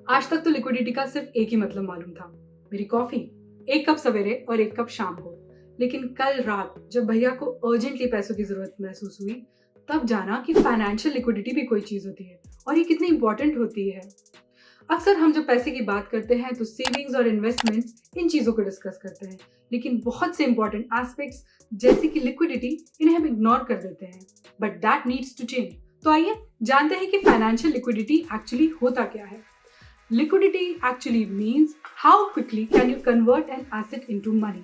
आज तक तो लिक्विडिटी का सिर्फ एक ही मतलब मालूम था, मेरी कॉफी। एक कप सवेरे और एक कप शाम को। लेकिन कल रात जब भैया को अर्जेंटली पैसों की जरूरत महसूस हुई, तब जाना कि फाइनेंशियल लिक्विडिटी भी कोई चीज होती है और ये कितनी इंपॉर्टेंट होती है। अक्सर हम जब पैसे की बात करते हैं तो सेविंग्स और इन्वेस्टमेंट्स इन चीजों को डिस्कस करते हैं, लेकिन बहुत से इंपॉर्टेंट एस्पेक्ट्स जैसे कि लिक्विडिटी इन्हें हम इग्नोर कर देते हैं। But that needs to change. तो आइए जानते हैं कि फाइनेंशियल लिक्विडिटी एक्चुअली होता क्या है। Liquidity actually means how quickly can you convert an asset into money.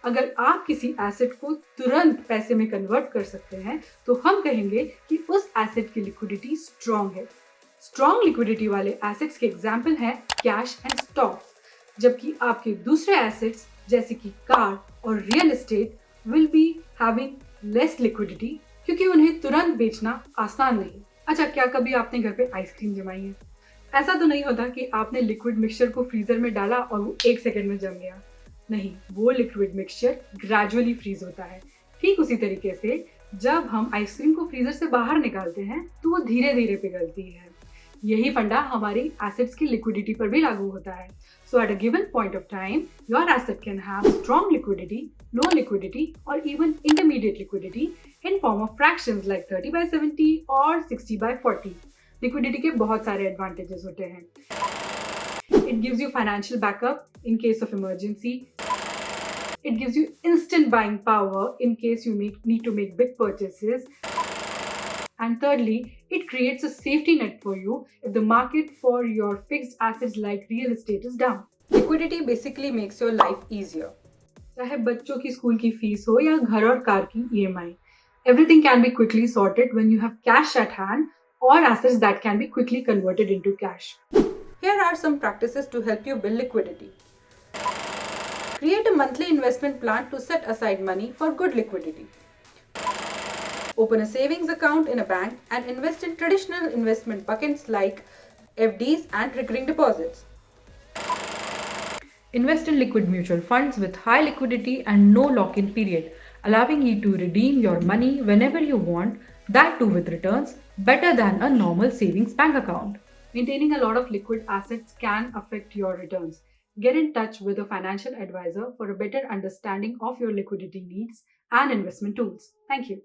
अगर आप किसी एसेट को तुरंत पैसे में कन्वर्ट कर सकते हैं तो हम कहेंगे कि उस एसेट की लिक्विडिटी स्ट्रॉन्ग है। स्ट्रॉन्ग लिक्विडिटी वाले एसेट्स के एग्जाम्पल हैं कैश एंड स्टॉक, जबकि आपके दूसरे एसेट्स जैसे कि कार और real estate will be having less liquidity क्योंकि उन्हें तुरंत बेचना आसान नहीं। अच्छा, क्या कभी आपने घर पे आइसक्रीम जमाई है? ऐसा तो नहीं होता कि आपने लिक्विड मिक्सचर को फ्रीजर में डाला और वो 1 सेकंड में जम गया। नहीं, वो लिक्विड मिक्सचर ग्रेजुअली फ्रीज होता है। ठीक उसी तरीके से जब हम आइसक्रीम को फ्रीजर से बाहर निकालते हैं तो वो धीरे धीरे पिघलती है। यही फंडा हमारी एसेट्स की लिक्विडिटी पर भी लागू होता है। So at a given point of time your asset can have strong liquidity, low liquidity और even intermediate liquidity in form of fractions like 30/70 और 60/40। लिक्विडिटी के बहुत सारे एडवांटेजेस होते हैं। It gives you financial backup in case of emergency. It gives you instant buying power in case you need to make big purchases. And thirdly, it creates a safety net for you if the market for your fixed assets like real estate is down. Liquidity basically makes your life easier. चाहे बच्चों की school की fees हो या घर और car की EMI, everything can be quickly sorted when you have cash at hand or assets that can be quickly converted into cash. Here are some practices to help you build liquidity. Create a monthly investment plan to set aside money for good liquidity. Open a savings account in a bank and invest in traditional investment buckets like FDs and recurring deposits. Invest in liquid mutual funds with high liquidity and no lock-in period, allowing you to redeem your money whenever you want, that too with returns better than a normal savings bank account. Maintaining a lot of liquid assets can affect your returns. Get in touch with a financial advisor for a better understanding of your liquidity needs and investment tools. Thank you.